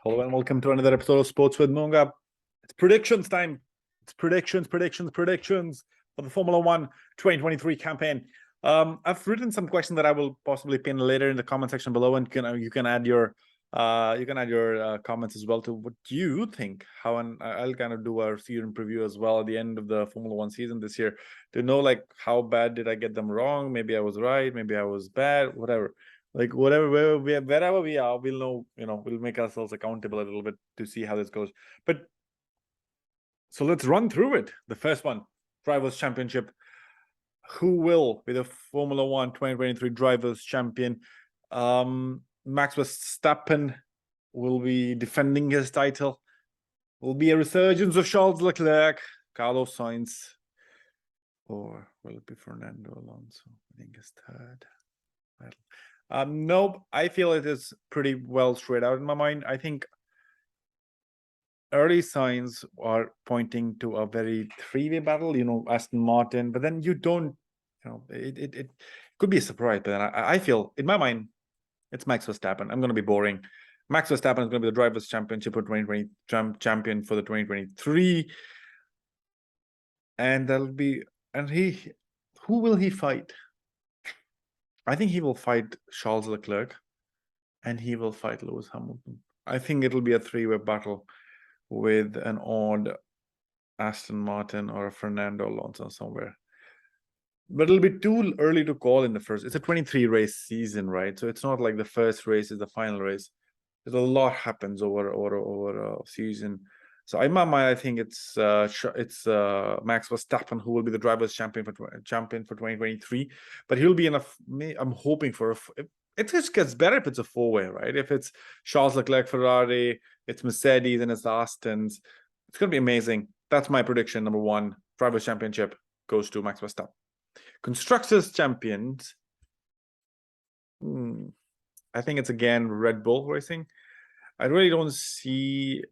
Hello and welcome to another episode of Sports with Munga. It's predictions time. It's predictions for the Formula One 2023 campaign. I've written some questions that I will possibly pin later in the comment section below, and you can add your comments as well to what you think. I'll kind of do a season preview as well at the end of the Formula One season this year to know like how bad did I get them wrong. Maybe I was right. Maybe I was bad. Whatever. Like wherever we are, we'll know, we'll make ourselves accountable a little bit to see how this goes. But so let's run through it. The first one, Drivers' Championship. Who will be the Formula One 2023 Drivers' Champion? Max Verstappen will be defending his title. Will be a resurgence of Charles Leclerc, Carlos Sainz, or will it be Fernando Alonso? I think his third title. Nope, I feel it is pretty well straight out in my mind. I think early signs are pointing to a very three-way battle, Aston Martin, but then you don't, it could be a surprise, but then I feel, in my mind, it's Max Verstappen. I'm going to be boring. Max Verstappen is going to be the Drivers' Championship for 2020 champion for the 2023. And who will he fight? I think he will fight Charles Leclerc and he will fight Lewis Hamilton. I think it'll be a three-way battle with an odd Aston Martin or a Fernando Alonso somewhere. But it'll be too early to call in the first. It's a 23 race season, right? So it's not like the first race is the final race. There's a lot happens over a season. So in my mind, I think it's Max Verstappen who will be the Drivers' Champion for 2023. But he'll be enough. I'm hoping for it just gets better if it's a four-way, right? If it's Charles Leclerc, Ferrari, it's Mercedes, and it's Aston's. It's going to be amazing. That's my prediction. Number one, Drivers' Championship goes to Max Verstappen. Constructors' Champions. I think it's again Red Bull Racing. I really don't see.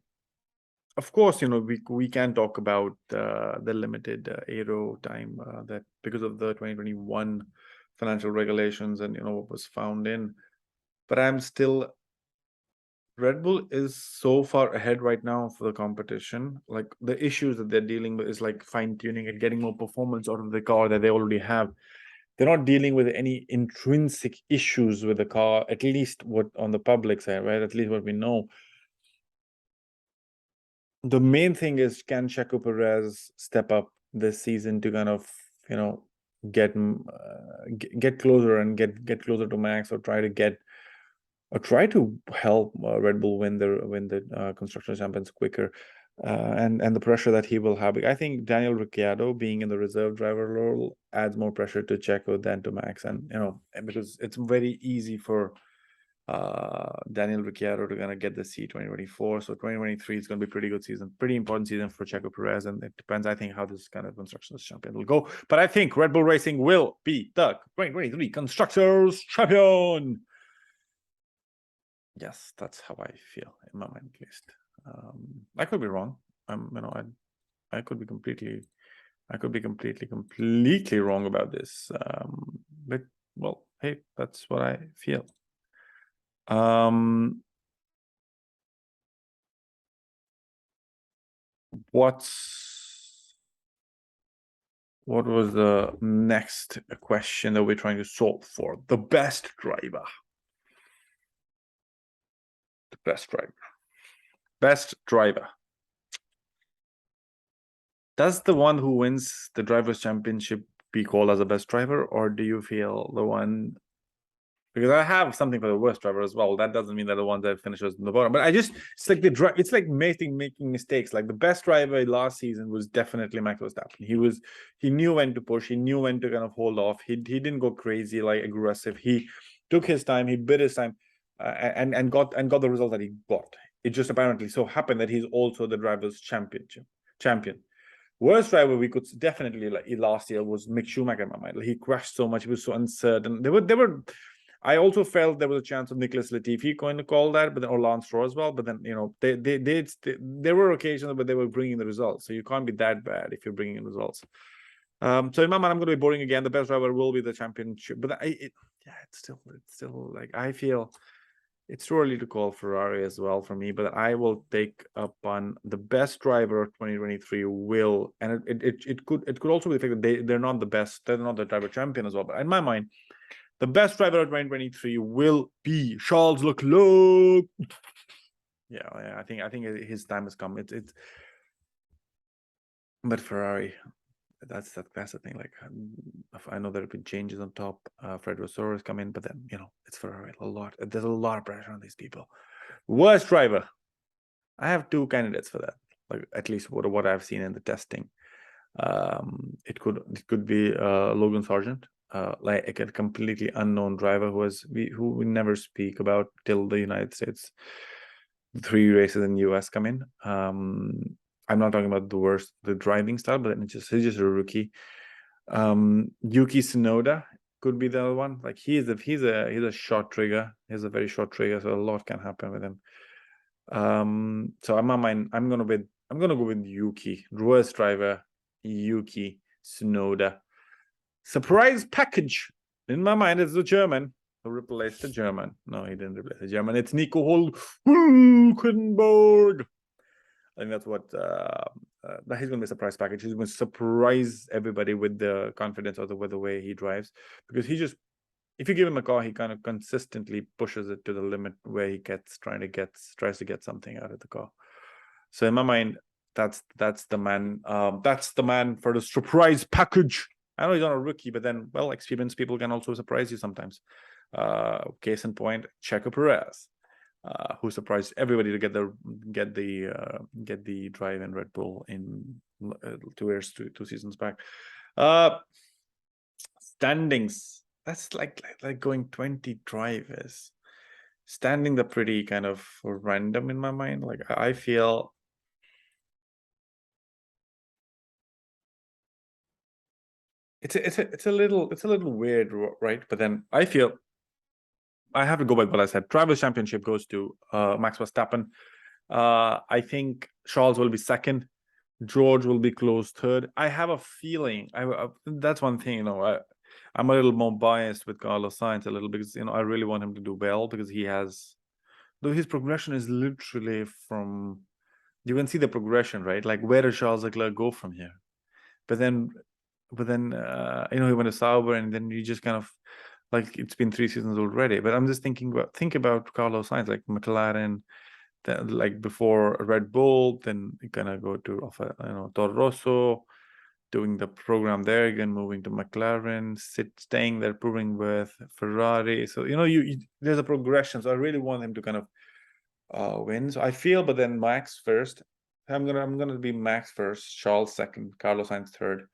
Of course, we can talk about the limited aero time that because of the 2021 financial regulations and what was found in. But I'm still. Red Bull is so far ahead right now for the competition. Like the issues that they're dealing with is like fine-tuning and getting more performance out of the car that they already have. They're not dealing with any intrinsic issues with the car, at least what on the public side, right? At least what we know. The main thing is, can Checo Perez step up this season to kind of, get closer and get closer to Max, or try to help Red Bull win the Constructors' Champions quicker, and the pressure that he will have. I think Daniel Ricciardo being in the reserve driver role adds more pressure to Checo than to Max, and because it's very easy for Daniel Ricciardo to kind of get the seat 2024. So 2023 is going to be a pretty good season, pretty important season for Checo Perez, and it depends, I think, how this kind of Constructors' Champion will go. But I think Red Bull Racing will be the 2023 Constructors' Champion. Yes, that's how I feel in my mind, at least. I could be wrong. I could be completely wrong about this. But well, hey, that's what I feel. What was the next question that we're trying to solve for? The best driver. The best driver. Best driver. Does the one who wins the Drivers' Championship be called as a best driver, or do you feel the one? Because I have something for the worst driver as well. That doesn't mean that the one that finishes in the bottom. But it's like it's like making mistakes. Like the best driver last season was definitely Max Verstappen. He knew when to push. He knew when to kind of hold off. He didn't go crazy, like aggressive. He took his time. He bid his time, and got the result that he got. It just apparently so happened that he's also the Drivers' champion. Worst driver we could definitely last year was Mick Schumacher in my mind. He crashed so much. He was so uncertain. They were. I also felt there was a chance of Nicholas Latifi going to call that, but then, or Lance Stroll as well. But then there were occasions where they were bringing the results. So you can't be that bad if you're bringing in results. So in my mind, I'm going to be boring again. The best driver will be the championship, but it's still like I feel It's too early to call Ferrari as well for me, but I will take up on the best driver of 2023 will, and it could also be the fact that they're not the best, they're not the driver champion as well. But in my mind, the best driver of 2023 will be Charles Leclerc. Yeah, I think his time has come. It's but Ferrari, that's the thing. Like, I know there have been changes on top. Fred Vasseur has come in, but then it's Ferrari a lot. There's a lot of pressure on these people. Worst driver, I have two candidates for that. Like, at least what I've seen in the testing. It could be Logan Sargent, like a completely unknown driver who we never speak about till the United States 3 races in the US come in. I'm not talking about the driving style, but he's just a rookie. Yuki Tsunoda could be the other one. Like, he's a short trigger. He has a very short trigger, so a lot can happen with him. So in my mind, I'm gonna go with Yuki. Worst driver, Yuki Tsunoda. Surprise package. In my mind, it's the German who replaced the German. No, he didn't replace the German. It's Nico Hülkenberg. I think that's what he's going to be a surprise package. He's going to surprise everybody with the confidence or with the way he drives, because if you give him a car, he kind of consistently pushes it to the limit where he tries to get something out of the car. So in my mind, that's the man. That's the man for the surprise package. I know he's not a rookie, but then, well, experienced people can also surprise you sometimes. Case in point, Checo Perez, who surprised everybody to get the drive in Red Bull in 2 seasons back. Standings. That's like going 20 drivers. Standings are pretty kind of random in my mind. Like, I feel it's a little weird, right? But then I feel I have to go by what I said. Drivers' Championship goes to Max Verstappen. I think Charles will be second. George will be close third. I have a feeling. That's one thing. I'm a little more biased with Carlos Sainz a little, because I really want him to do well, because his progression is literally from. You can see the progression, right? Like, where does Charles Leclerc go from here? But then he went to Sauber, and then you just kind of, like, it's been 3 seasons already. But I'm just think about Carlos Sainz, like McLaren, like before Red Bull, then you're gonna go to Toro Rosso, doing the program there again, moving to McLaren, staying there, proving with Ferrari. So there's a progression. So I really want him to kind of win. So I feel, but then Max first. I'm gonna be Max first, Charles second, Carlos Sainz third.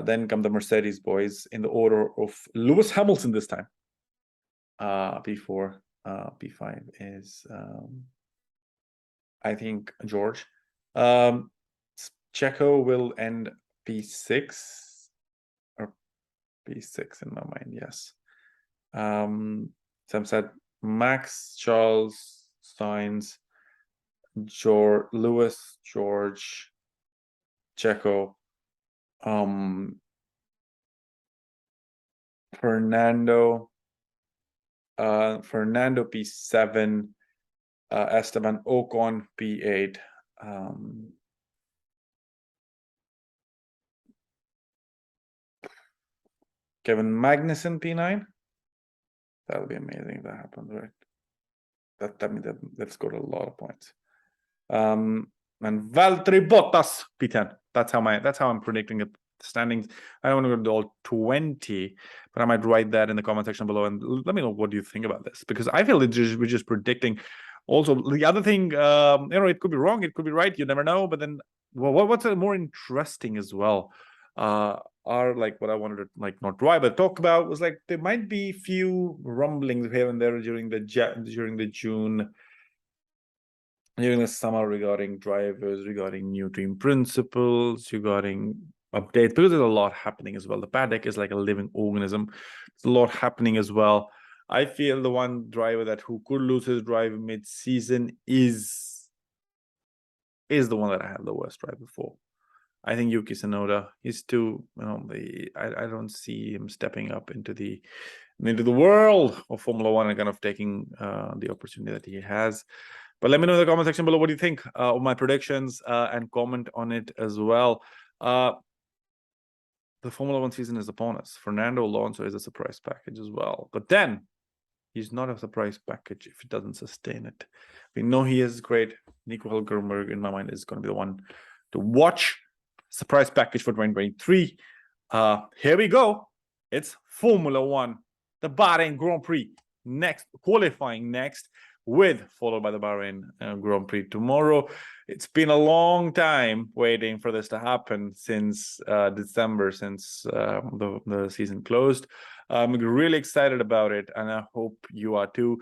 Then come the Mercedes boys in the order of Lewis Hamilton this time. P4, P5 is I think George. Checo will end P6 or P6 in my mind. Yes. Sam said Max, Charles, Sainz, Lewis, George, Checo, Fernando P7, Esteban Ocon P8, Kevin Magnussen P9. That would be amazing if that happens, right? That means that's got a lot of points. And Valtteri Bottas P10. That's how I'm predicting it. Standings. I don't want to go to all 20, but I might write that in the comment section below, and let me know what you think about this, because I feel we're just predicting. Also, the other thing, it could be wrong, it could be right, you never know. But then, what's more interesting as well, are like what I wanted to not drive but talk about was like there might be few rumblings here and there during the summer regarding drivers, regarding new team principles, regarding updates, because there's a lot happening as well. The paddock is like a living organism. There's a lot happening as well. I feel the one driver who could lose his drive mid-season is the one that I have the worst driver for. I think Yuki Tsunoda. He's too, I don't see him stepping up into the into the world of Formula One and kind of taking the opportunity that he has. But let me know in the comment section below what you think of my predictions and comment on it as well. The Formula One season is upon us. Fernando Alonso is a surprise package as well. But then, he's not a surprise package if it doesn't sustain it. We know he is great. Nico Hülkenberg, in my mind, is going to be the one to watch. Surprise package for 2023. Here we go. It's Formula One, the Bahrain Grand Prix next, qualifying next, followed by the Bahrain Grand Prix tomorrow. It's been a long time waiting for this to happen since December, since the season closed. I'm really excited about it, and I hope you are too.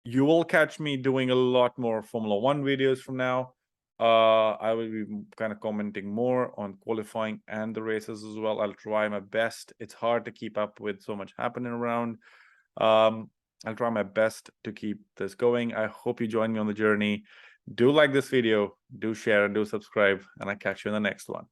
You will catch me doing a lot more Formula One videos from now. I will be kind of commenting more on qualifying and the races as well. I'll try my best. It's hard to keep up with so much happening around. I'll try my best to keep this going. I hope you join me on the journey. Do like this video, do share, and do subscribe, and I'll catch you in the next one.